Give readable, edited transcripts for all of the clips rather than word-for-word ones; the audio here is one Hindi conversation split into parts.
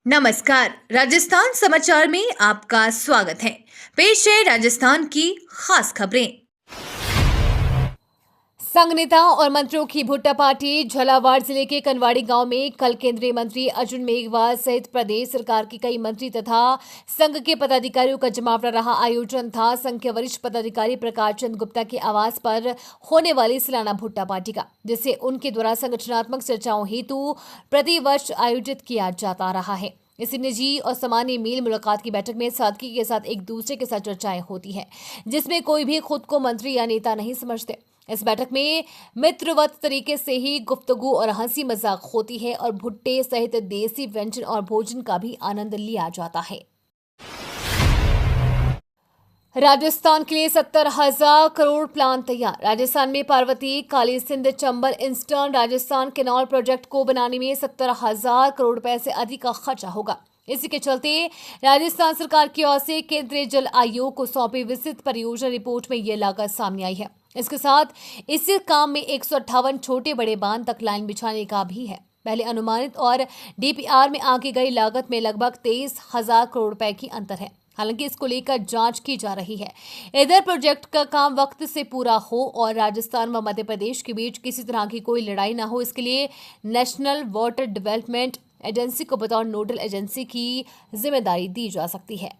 नमस्कार। राजस्थान समाचार में आपका स्वागत है। पेश है राजस्थान की खास खबरें। संघ नेता और मंत्रियों की भुट्टा पार्टी झालावाड़ जिले के कनवाड़ी गांव में कल केंद्रीय मंत्री अर्जुन मेघवाल सहित प्रदेश सरकार के कई मंत्री तथा संघ के पदाधिकारियों का जमावड़ा रहा आयोजन था। संघ के वरिष्ठ पदाधिकारी प्रकाश चंद गुप्ता के आवास पर होने वाली सालाना भुट्टा पार्टी का, जिसे उनके द्वारा संगठनात्मक चर्चाओं हेतु प्रतिवर्ष आयोजित किया जाता रहा है। इसी निजी और सामान्य मेल मुलाकात की बैठक में सादगी के साथ एक दूसरे के साथ चर्चाएं होती हैं, जिसमें कोई भी खुद को मंत्री या नेता नहीं समझते। इस बैठक में मित्रवत तरीके से ही गुफ्तगू और हंसी मजाक होती है और भुट्टे सहित देसी व्यंजन और भोजन का भी आनंद लिया जाता है। राजस्थान के लिए 70,000 करोड़ प्लान तैयार। राजस्थान में Parvati, Kali Sindh, Chambal eastern Rajasthan canal project को बनाने में 70,000 करोड़ रुपए से अधिक का खर्चा होगा। इसी के चलते राजस्थान सरकार की ओर से केंद्रीय जल आयोग को सौंपी विस्तृत परियोजना रिपोर्ट में यह लागत सामने आई है। इसके साथ इस काम में 158 छोटे बड़े बांध तक लाइन बिछाने का भी है। पहले अनुमानित और डीपीआर में आगे गई लागत में लगभग 23,000 करोड़ रुपए की अंतर है। हालांकि इसको लेकर जांच की जा रही है। इधर प्रोजेक्ट का काम वक्त से पूरा हो और राजस्थान व मध्य प्रदेश के बीच किसी तरह की कोई लड़ाई न हो, इसके लिए नेशनल वाटर डेवलपमेंट एजेंसी को बतौर नोडल एजेंसी की जिम्मेदारी दी जा सकती है।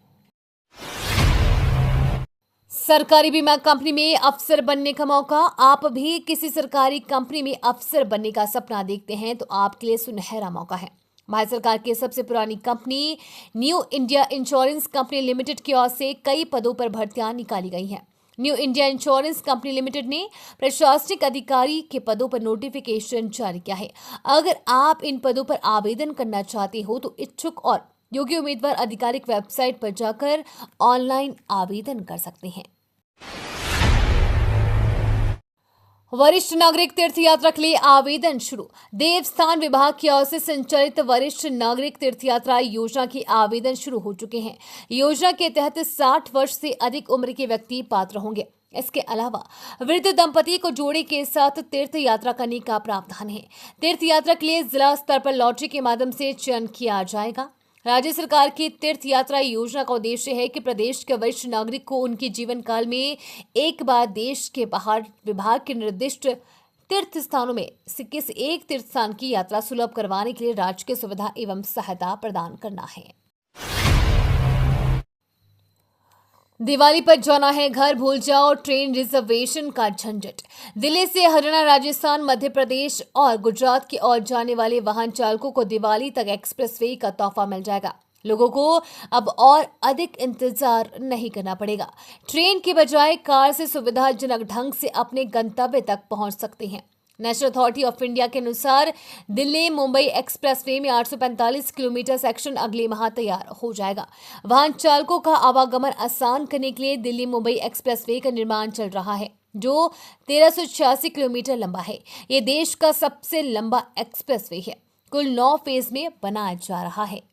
सरकारी बीमा कंपनी में अफसर बनने का मौका। आप भी किसी सरकारी कंपनी में अफसर बनने का सपना देखते हैं तो आपके लिए सुनहरा मौका है। भारत सरकार की सबसे पुरानी company new India insurance company limited की ओर से कई पदों पर भर्तियां निकाली गई हैं। New India insurance company limited ने प्रशासनिक अधिकारी के पदों पर नोटिफिकेशन जारी किया है। अगर आप इन पदों पर आवेदन करना चाहते हो तो इच्छुक और योग्य उम्मीदवार आधिकारिक वेबसाइट पर जाकर ऑनलाइन आवेदन कर सकते हैं। वरिष्ठ नागरिक तीर्थ यात्रा के लिए आवेदन शुरू। देवस्थान विभाग की ओर से संचालित वरिष्ठ नागरिक तीर्थ यात्रा योजना के आवेदन शुरू हो चुके हैं। योजना के तहत 60 वर्ष से अधिक उम्र के व्यक्ति पात्र होंगे। इसके अलावा वृद्ध दंपति को जोड़े के साथ तीर्थ यात्रा करने का प्रावधान है। तीर्थ यात्रा के लिए जिला स्तर पर लॉटरी के माध्यम से चयन किया जाएगा। राज्य सरकार की तीर्थ यात्रा योजना का उद्देश्य है कि प्रदेश के वरिष्ठ नागरिक को उनके जीवन काल में एक बार देश के बाहर विभाग के निर्दिष्ट तीर्थ स्थानों में से किसी एक तीर्थ स्थान की यात्रा सुलभ करवाने के लिए राज्य की सुविधा एवं सहायता प्रदान करना है। दिवाली पर जाना है घर, भूल जाओ ट्रेन रिजर्वेशन का झंझट। दिल्ली से हरियाणा, राजस्थान, मध्य प्रदेश और गुजरात की ओर जाने वाले वाहन चालकों को दिवाली तक एक्सप्रेसवे का तोहफा मिल जाएगा। लोगों को अब और अधिक इंतजार नहीं करना पड़ेगा। ट्रेन के बजाय कार से सुविधाजनक ढंग से अपने गंतव्य तक पहुंच सकते हैं। नेशनल अथॉरिटी ऑफ इंडिया के अनुसार दिल्ली मुंबई एक्सप्रेसवे में 845 किलोमीटर सेक्शन अगले माह तैयार हो जाएगा। वाहन चालकों का आवागमन आसान करने के लिए दिल्ली मुंबई एक्सप्रेसवे का निर्माण चल रहा है, जो 1386 किलोमीटर लंबा है। ये देश का सबसे लंबा एक्सप्रेसवे है। कुल 9 फेज में बनाया जा रहा है।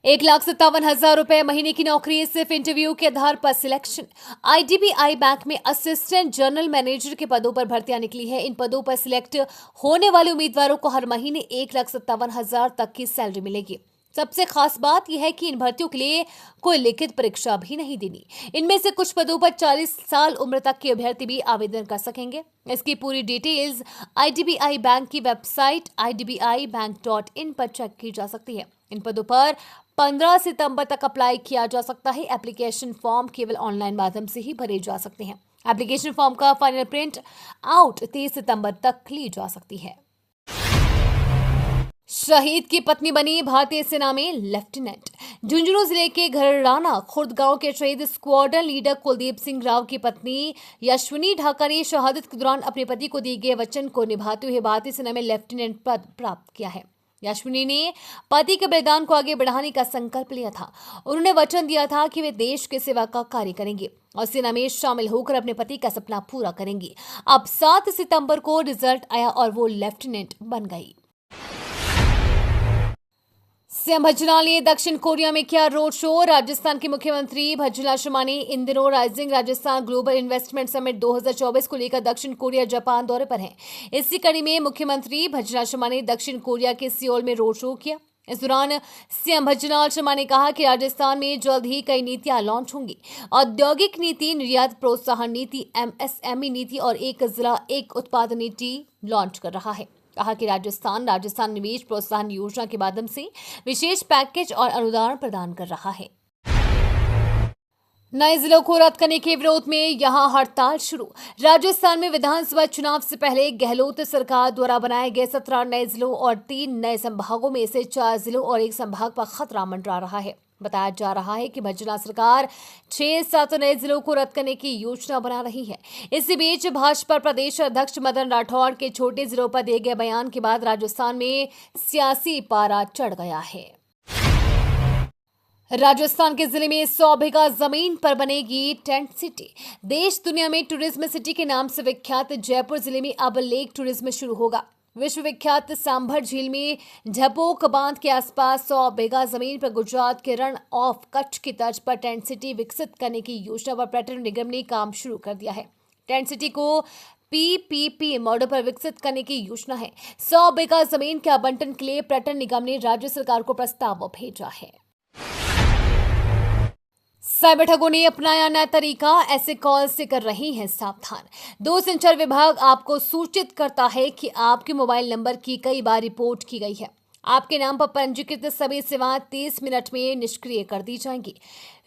1,57,000 रुपए महीने की नौकरी, सिर्फ इंटरव्यू के आधार पर सिलेक्शन। आईडीबीआई बैंक में असिस्टेंट जनरल मैनेजर के पदों पर भर्तियां निकली है। इन पदों पर सिलेक्ट होने वाले उम्मीदवारों को हर महीने 1,57,000 तक की सैलरी मिलेगी। सबसे खास बात यह है कि इन भर्तियों के लिए कोई लिखित परीक्षा भी नहीं देनी। इनमें से कुछ पदों पर 40 साल उम्र तक के अभ्यर्थी भी आवेदन कर सकेंगे। इसकी पूरी डिटेल्स आईडीबीआई बैंक की वेबसाइट idbibank.in पर चेक की जा सकती है। इन पदों पर 15 सितंबर तक अप्लाई किया जा सकता है। एप्लीकेशन फॉर्म केवल ऑनलाइन माध्यम से ही भरे जा सकते हैं। एप्लीकेशन फॉर्म का फाइनल प्रिंट आउट 30 सितंबर तक ली जा सकती है। शहीद की पत्नी बनी भारतीय सेना में लेफ्टिनेंट। झुंझुनू जिले के घराना खुर्द गांव के शहीद स्क्वाड्रन लीडर कुलदीप सिंह राव की पत्नी यशविनी ढाका ने शहादत के दौरान अपने पति को दिए गए वचन को निभाते हुए भारतीय सेना में लेफ्टिनेंट पद प्राप्त किया है। यशविनी ने पति के बलिदान को आगे बढ़ाने का संकल्प लिया था। उन्होंने वचन दिया था कि वे देश के सेवा का कार्य करेंगे और सेना में शामिल होकर अपने पति का सपना पूरा करेंगी। अब 7 सितंबर को रिजल्ट आया और वो लेफ्टिनेंट बन गई। सीएम भज्जनलाल ने दक्षिण कोरिया में किया रोड शो। राजस्थान के मुख्यमंत्री भज्जनलाल शर्मा ने इन दिनों rising Rajasthan global investment summit 2024 को लेकर दक्षिण कोरिया जापान दौरे पर हैं। इसी कड़ी में मुख्यमंत्री भज्जनलाल शर्मा ने दक्षिण कोरिया के सियोल में रोड शो किया। इस दौरान सीएम भज्जनलाल शर्मा ने कहा कि राजस्थान में जल्द ही कई नीतियां लॉन्च होंगी। औद्योगिक नीति, निर्यात प्रोत्साहन नीति, एमएसएमई नीति और एक जिला एक उत्पाद नीति लॉन्च कर रहा है। कहा कि राजस्थान निवेश प्रोत्साहन योजना के माध्यम से विशेष पैकेज और अनुदान प्रदान कर रहा है। नए जिलों को रद्द करने के विरोध में यहां हड़ताल शुरू। राजस्थान में विधानसभा चुनाव से पहले गहलोत सरकार द्वारा बनाए गए 17 नए जिलों और 3 नए संभागों में से 4 जिलों और 1 संभाग पर खतरा मंडरा रहा है। बताया जा रहा है कि भज्जनलाल सरकार 6-7 नए जिलों को रद्द करने की योजना बना रही है। इसी बीच भाजपा प्रदेश अध्यक्ष मदन राठौड़ के छोटे जिलों पर दिए गए बयान के बाद राजस्थान में सियासी पारा चढ़ गया है। राजस्थान के जिले में 100 बीघा जमीन पर बनेगी टेंट सिटी। देश दुनिया में टूरिज्म सिटी के नाम से विख्यात जयपुर जिले में अब लेक टूरिज्म शुरू होगा। विश्व विख्यात सांभर झील में झपोक बांध के आसपास 100 बीघा जमीन पर गुजरात के रण ऑफ कच्छ की तर्ज पर टेंट सिटी विकसित करने की योजना पर पर्यटन निगम ने काम शुरू कर दिया है। टेंट सिटी को पीपीपी मॉडल पर विकसित करने की योजना है। 100 बीघा जमीन के आवंटन के लिए पर्यटन निगम ने राज्य सरकार को प्रस्ताव भेजा है। साइबर ठगों ने अपनाया नया तरीका, ऐसे कॉल से कर रही हैं सावधान। दूरसंचार विभाग आपको सूचित करता है कि आपके मोबाइल नंबर की कई बार रिपोर्ट की गई है। आपके नाम पर पंजीकृत सभी सेवाएं 30 मिनट में निष्क्रिय कर दी जाएंगी।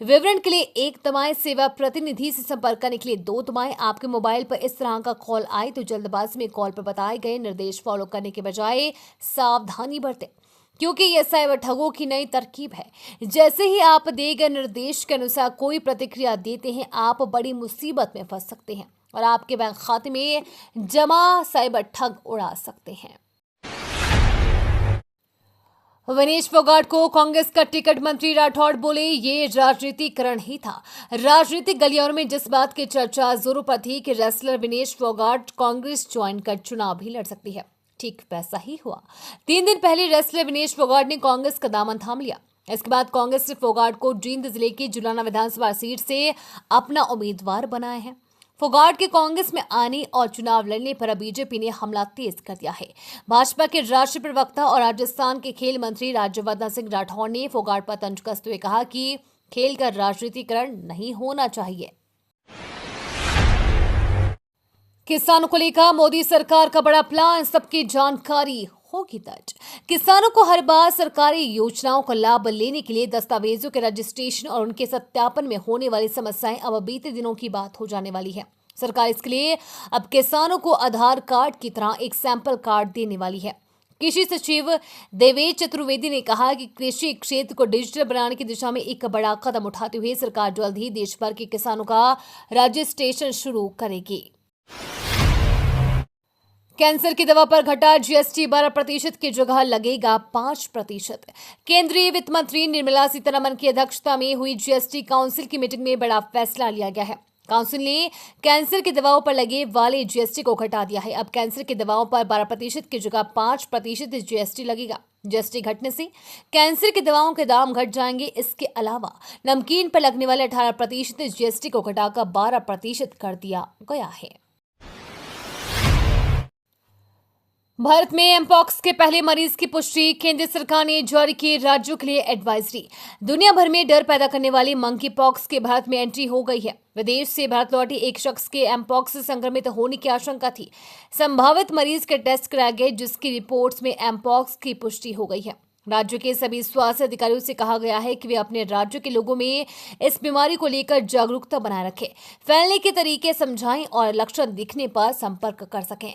विवरण के लिए 1 दबाएं, सेवा प्रतिनिधि से संपर्क करने के लिए 2 दबाएं। आपके मोबाइल पर इस तरह का कॉल आए तो जल्दबाजी में कॉल पर बताए गए निर्देश फॉलो करने के बजाय सावधानी बरतें, क्योंकि यह साइबर ठगों की नई तरकीब है। जैसे ही आप दिए गए निर्देश के अनुसार कोई प्रतिक्रिया देते हैं, आप बड़ी मुसीबत में फंस सकते हैं और आपके बैंक खाते में जमा साइबर ठग उड़ा सकते हैं। विनेश फोगाट को कांग्रेस का टिकट, मंत्री राठौड़ बोले ये राजनीतिकरण ही था। राजनीतिक गलियारों में जिस बात की चर्चा जोरों पर थी कि रेसलर विनेश फोगाट कांग्रेस ज्वाइन कर चुनाव भी लड़ सकती है, ठीक वैसा ही हुआ। 3 दिन पहले रेसलर विनेश फोगाट ने कांग्रेस का दामन थाम लिया। इसके बाद कांग्रेस ने फोगाट को जींद जिले की जुलाना विधानसभा सीट से अपना उम्मीदवार बनाया है। फोगाट के कांग्रेस में आने और चुनाव लड़ने पर बीजेपी ने हमला तेज कर दिया है। भाजपा के राष्ट्रीय प्रवक्ता और राजस्थान के खेल मंत्री राज्यवर्धन सिंह राठौड़ ने फोगाट पर तंज कसते हुए कहा कि खेल का राजनीतिकरण नहीं होना चाहिए। किसानों को लेकर मोदी सरकार का बड़ा प्लान, सबकी जानकारी होगी दर्ज। किसानों को हर बार सरकारी योजनाओं का लाभ लेने के लिए दस्तावेजों के रजिस्ट्रेशन और उनके सत्यापन में होने वाली समस्याएं अब बीते दिनों की बात हो जाने वाली है। सरकार इसके लिए अब किसानों को आधार कार्ड की तरह एक सैंपल कार्ड देने वाली है। कृषि सचिव देवेश चतुर्वेदी ने कहा कि कृषि क्षेत्र को डिजिटल बनाने की दिशा में एक बड़ा कदम उठाते हुए सरकार जल्द ही देश भर के किसानों का रजिस्ट्रेशन शुरू करेगी। कैंसर की दवा पर घटा जीएसटी, 12% की जगह लगेगा 5%। केंद्रीय वित्त मंत्री निर्मला सीतारमण की अध्यक्षता में हुई जीएसटी काउंसिल की मीटिंग में बड़ा फैसला लिया गया है। काउंसिल ने कैंसर की दवाओं पर लगे वाले जीएसटी को घटा दिया है। अब कैंसर की दवाओं पर 12% की जगह 5% जीएसटी लगेगा। जीएसटी घटने से कैंसर की दवाओं के दाम घट जाएंगे। इसके अलावा नमकीन पर लगने वाले 18% जीएसटी को घटाकर 12% कर दिया गया है। भारत में एमपॉक्स के पहले मरीज की पुष्टि, केंद्र सरकार ने जारी की राज्यों के लिए एडवाइजरी। दुनिया भर में डर पैदा करने वाली मंकी पॉक्स के भारत में एंट्री हो गई है। विदेश से भारत लौटे एक शख्स के एमपॉक्स से संक्रमित होने की आशंका थी। संभावित मरीज के टेस्ट कराए गए, जिसकी रिपोर्ट्स में एमपॉक्स की पुष्टि हो गई है। राज्य के सभी स्वास्थ्य अधिकारियों से कहा गया है कि वे अपने राज्य के लोगों में इस बीमारी को लेकर जागरूकता बनाए रखें, फैलने के तरीके समझाएं और लक्षण दिखने पर संपर्क कर सकें।